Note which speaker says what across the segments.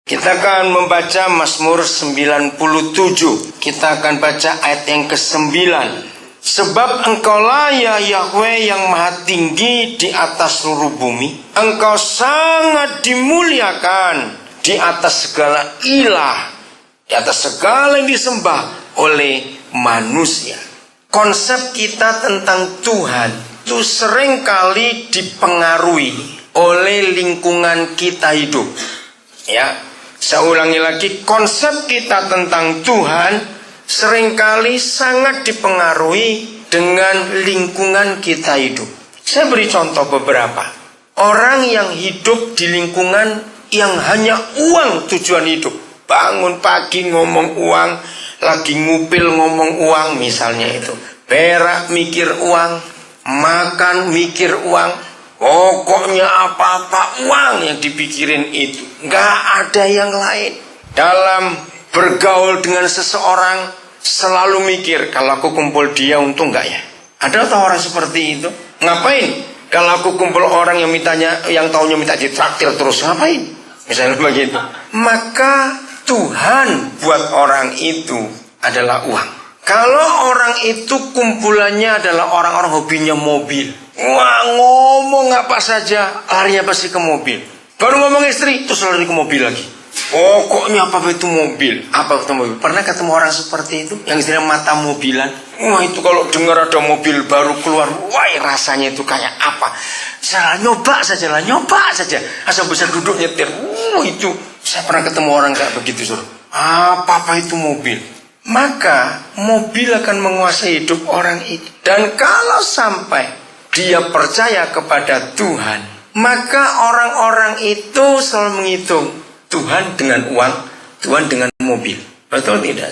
Speaker 1: Kita akan membaca Mazmur 97. Kita akan baca ayat yang ke-9. Sebab Engkaulah ya Yahweh yang maha tinggi di atas seluruh bumi. Engkau sangat dimuliakan di atas segala ilah, di atas segala yang disembah oleh manusia. Konsep kita tentang Tuhan itu seringkali dipengaruhi oleh lingkungan kita hidup. Ya. Saya ulangi lagi, konsep kita tentang Tuhan seringkali sangat dipengaruhi dengan lingkungan kita hidup. Saya beri contoh beberapa. Orang yang hidup di lingkungan yang hanya uang tujuan hidup. Bangun pagi ngomong uang, lagi ngupil ngomong uang misalnya itu. Berak mikir uang, makan mikir uang. Pokoknya apa-apa uang yang dipikirin itu. Nggak ada yang lain. Dalam bergaul dengan seseorang selalu mikir, kalau aku kumpul dia untung nggak ya? Ada atau orang seperti itu? Ngapain? Kalau aku kumpul orang yang taunya minta ditraktir terus, ngapain? Misalnya begitu. Maka Tuhan buat orang itu adalah uang. Kalau orang itu kumpulannya adalah orang-orang hobinya mobil, wah ngomong apa saja, larinya pasti ke mobil. Baru ngomong istri, terus lari ke mobil lagi. Pokoknya apa itu mobil, apa itu mobil. Pernah ketemu orang seperti itu, yang istilahnya mata mobilan. Wah itu kalau dengar ada mobil baru keluar, wah rasanya itu kayak apa. Nyoba saja. Asal bisa duduk nyetir. Itu saya pernah ketemu orang kayak begitu, suruh. Apa itu mobil. Maka mobil akan menguasai hidup orang itu. Dan kalau sampai dia percaya kepada Tuhan, maka orang-orang itu selalu menghitung Tuhan dengan uang, Tuhan dengan mobil. Betul tidak?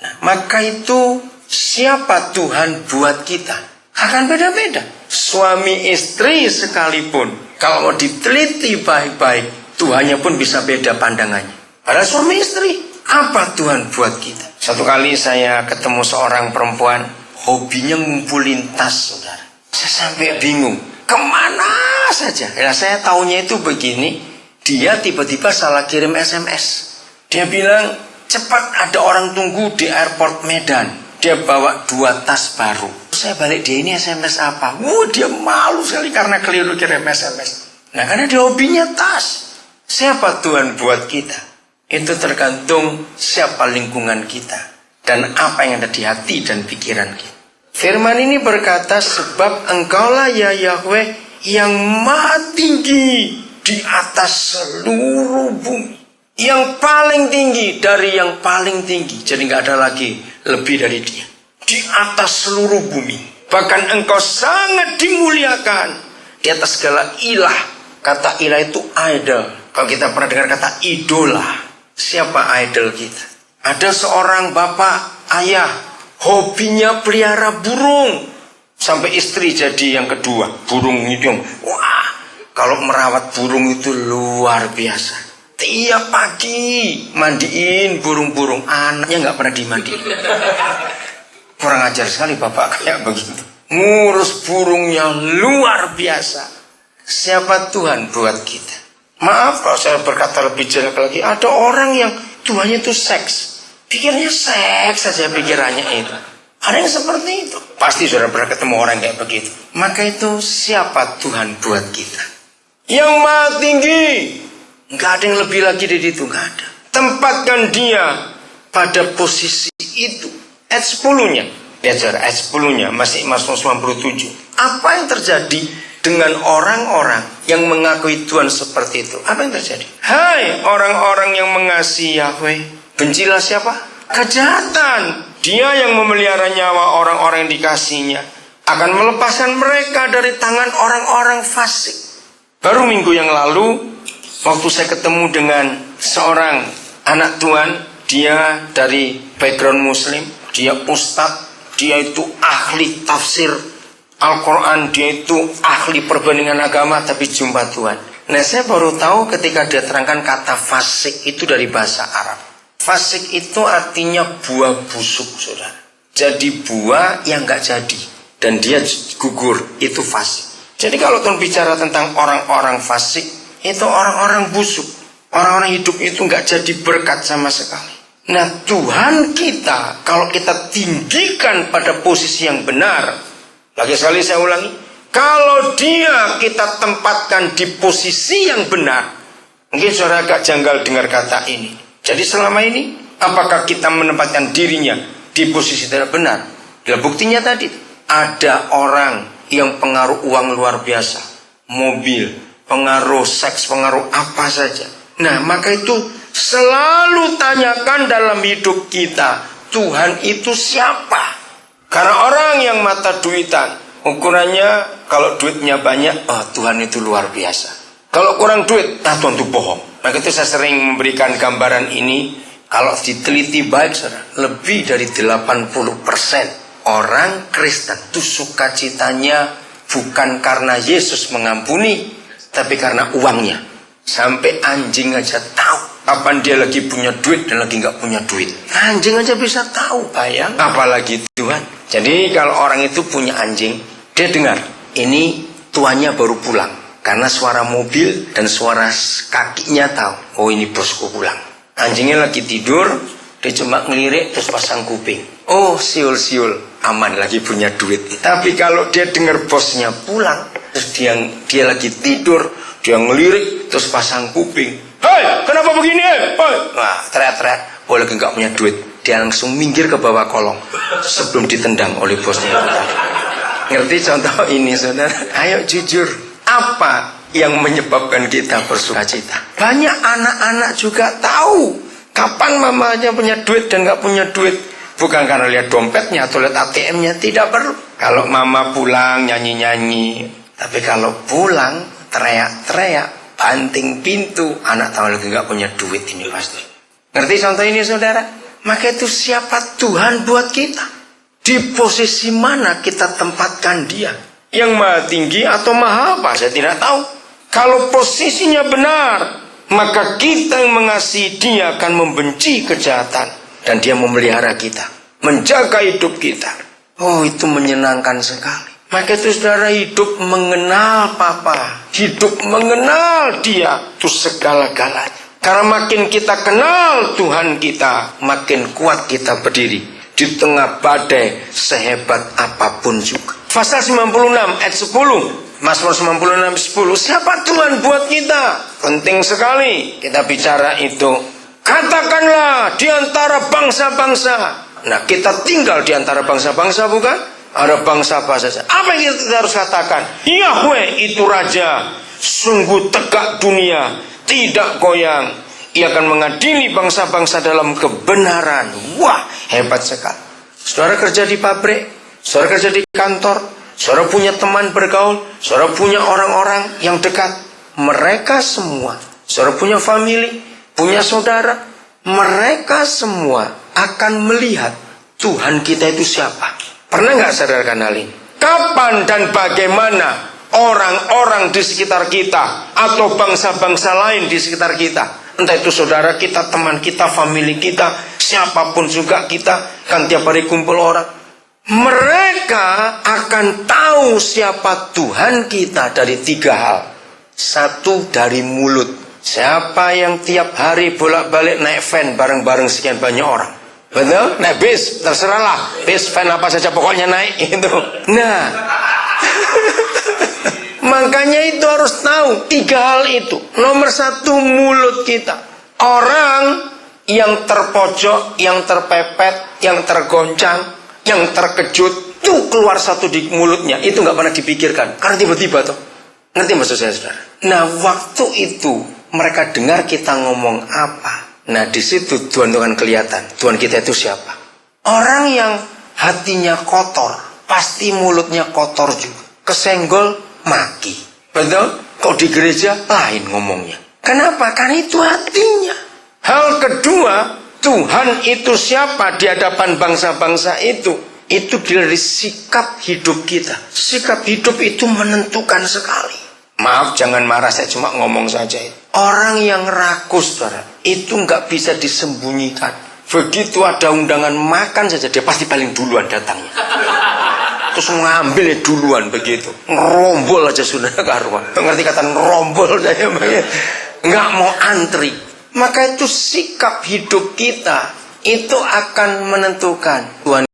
Speaker 1: Nah, maka itu siapa Tuhan buat kita akan beda-beda. Suami istri sekalipun, kalau mau diteliti baik-baik, Tuhannya pun bisa beda pandangannya. Pada suami istri, apa Tuhan buat kita? Satu kali saya ketemu seorang perempuan, hobinya ngumpulin tas, saudara. Saya sampai bingung, kemana saja. Ya, saya taunya itu begini, dia tiba-tiba salah kirim SMS. Dia bilang, cepat ada orang tunggu di airport Medan. Dia bawa 2 tas baru. Saya balik, dia ini SMS apa? Dia malu sekali karena keliru kirim SMS. Nah, karena dia hobinya tas. Siapa Tuhan buat kita? Itu tergantung siapa lingkungan kita dan apa yang ada di hati dan pikiran kita. Firman ini berkata, sebab Engkaulah ya Yahweh yang maha tinggi di atas seluruh bumi. Yang paling tinggi dari yang paling tinggi. Jadi nggak ada lagi lebih dari dia. Di atas seluruh bumi. Bahkan Engkau sangat dimuliakan di atas segala ilah. Kata ilah itu idol. Kalau kita pernah dengar kata idola. Siapa idol kita? Ada seorang bapak, ayah, hobinya pelihara burung. Sampai istri jadi yang kedua. Burung itu, wah, kalau merawat burung itu luar biasa. Tiap pagi mandiin burung-burung. Anaknya nggak pernah dimandiin. Kurang ajar sekali bapak kayak begitu. Ngurus burungnya luar biasa. Siapa Tuhan buat kita? Maaf kalau saya berkata lebih jelek lagi. Ada orang yang Tuhannya itu seks. Pikirnya seks saja pikirannya itu. Ada yang seperti itu. Pasti sudah pernah ketemu orang kayak begitu. Maka itu siapa Tuhan buat kita? Yang maha tinggi. Nggak ada yang lebih lagi dari itu. Nggak ada. Tempatkan dia pada posisi itu. Ayat 10-nya. Lihat saudara, ayat 10-nya. Masih Mazmur 97. Apa yang terjadi dengan orang-orang yang mengakui Tuhan seperti itu? Apa yang terjadi? Hai orang-orang yang mengasihi Yahweh, bencilah siapa? Kejahatan. Dia yang memelihara nyawa orang-orang yang dikasihinya akan melepaskan mereka dari tangan orang-orang fasik. Baru minggu yang lalu, waktu saya ketemu dengan seorang anak Tuhan, dia dari background muslim, dia ustadz, dia itu ahli tafsir Al-Quran, dia itu ahli perbandingan agama, tapi jumpa Tuhan. Nah, saya baru tahu ketika dia terangkan kata fasik itu dari bahasa Arab. Fasik itu artinya buah busuk, saudara. Jadi buah yang gak jadi dan dia gugur, itu fasik. Jadi kalau Tuhan bicara tentang orang-orang fasik, itu orang-orang busuk, Orang-orang hidup itu nggak jadi berkat sama sekali. Nah, Tuhan kita, kalau kita tinggikan pada posisi yang benar, lagi sekali saya ulangi, kalau dia kita tempatkan di posisi yang benar, mungkin saudara agak janggal dengar kata ini. Jadi selama ini, apakah kita menempatkan dirinya di posisi tidak benar? Nah, buktinya tadi, ada orang yang pengaruh uang luar biasa, mobil, pengaruh seks, pengaruh apa saja. Nah, maka itu selalu tanyakan dalam hidup kita, Tuhan itu siapa? Karena orang yang mata duitan, ukurannya kalau duitnya banyak, oh Tuhan itu luar biasa. Kalau kurang duit, Tuhan itu bohong. Maka itu saya sering memberikan gambaran ini. Kalau diteliti baik, saudara, lebih dari 80% orang Kristen itu sukacitanya bukan karena Yesus mengampuni, tapi karena uangnya. Sampai anjing aja tahu kapan dia lagi punya duit dan lagi nggak punya duit. Anjing aja bisa tahu, bayang. Apalagi Tuhan. Jadi kalau orang itu punya anjing, dia dengar, ini tuannya baru pulang. Karena suara mobil dan suara kakinya tahu, oh ini bosku pulang. Anjingnya lagi tidur, dia cuma ngelirik terus pasang kuping. Oh siul-siul, aman lagi punya duit. Tapi kalau dia dengar bosnya pulang, terus dia lagi tidur, dia ngelirik terus pasang kuping. Hei, kenapa begini? Hei, wah, teriak-teriak. Oh, lagi nggak punya duit. Dia langsung minggir ke bawah kolong sebelum ditendang oleh bosnya itu tadi. Ngerti contoh ini, saudara? Ayo jujur, apa yang menyebabkan kita bersukacita? Banyak anak-anak juga tahu kapan mamanya punya duit dan nggak punya duit. Bukan karena lihat dompetnya atau lihat ATM-nya, tidak perlu. Kalau mama pulang nyanyi-nyanyi, tapi kalau pulang teriak-teriak, banting pintu, anak tahu lagi nggak punya duit ini pasti. Ngerti contoh ini, saudara? Maka itu siapa Tuhan buat kita? Di posisi mana kita tempatkan dia? Yang maha tinggi atau maha apa? Saya tidak tahu. Kalau posisinya benar, maka kita yang mengasihi dia akan membenci kejahatan. Dan dia memelihara kita, menjaga hidup kita. Oh, itu menyenangkan sekali. Maka itu saudara, hidup mengenal Papa, hidup mengenal dia, itu segala-galanya. Karena makin kita kenal Tuhan kita, makin kuat kita berdiri di tengah badai sehebat apapun juga. Pasal 96 ayat 10, Mazmur 96 10, siapa Tuhan buat kita? Penting sekali kita bicara itu. Katakanlah di antara bangsa-bangsa. Nah, kita tinggal di antara bangsa-bangsa, bukan? Ada bangsa apa saja. Apa yang kita harus katakan? Yahweh itu Raja, sungguh tegak dunia, tidak goyang. Ia akan mengadili bangsa-bangsa dalam kebenaran. Wah, hebat sekali. Saudara kerja di pabrik, saudara kerja di kantor, saudara punya teman bergaul, saudara punya orang-orang yang dekat. Mereka semua, saudara punya family, punya saudara, mereka semua akan melihat Tuhan kita itu siapa. Pernah nggak saudara kenal ini? Kapan dan bagaimana orang-orang di sekitar kita atau bangsa-bangsa lain di sekitar kita, entah itu saudara kita, teman kita, family kita, siapapun juga kita, kan tiap hari kumpul orang, mereka akan tahu siapa Tuhan kita dari 3 hal. 1, dari mulut. Siapa yang tiap hari bolak-balik naik van bareng-bareng sekian banyak orang? Betul? Naik bis, terserahlah. Bis, van apa saja pokoknya naik itu. Nah, makanya itu harus tahu 3 hal itu. Nomor 1, mulut kita. Orang yang terpojok, yang terpepet, yang tergoncang, yang terkejut, itu keluar satu di mulutnya. Itu nggak pernah dipikirkan. Karena tiba-tiba tuh. Ngerti maksud saya, saudara? Nah, waktu itu mereka dengar kita ngomong apa. Nah, di situ Tuhan akan kelihatan. Tuhan kita itu siapa? Orang yang hatinya kotor, pasti mulutnya kotor juga. Kesenggol, maki. Betul? Kok di gereja lain ngomongnya. Kenapa? Karena itu hatinya. Hal kedua, Tuhan itu siapa di hadapan bangsa-bangsa itu? Itu dari sikap hidup kita. Sikap hidup itu menentukan sekali. Maaf, jangan marah, saya cuma ngomong saja. Orang yang rakus, saudara, itu nggak bisa disembunyikan. Begitu ada undangan makan saja, dia pasti paling duluan datangnya. Terus ngambil duluan begitu. Ngerombol aja sudah karuan. Ngerti kata ngerombol saya? Nggak mau antri. maka itu sikap hidup kita itu akan menentukan Tuhan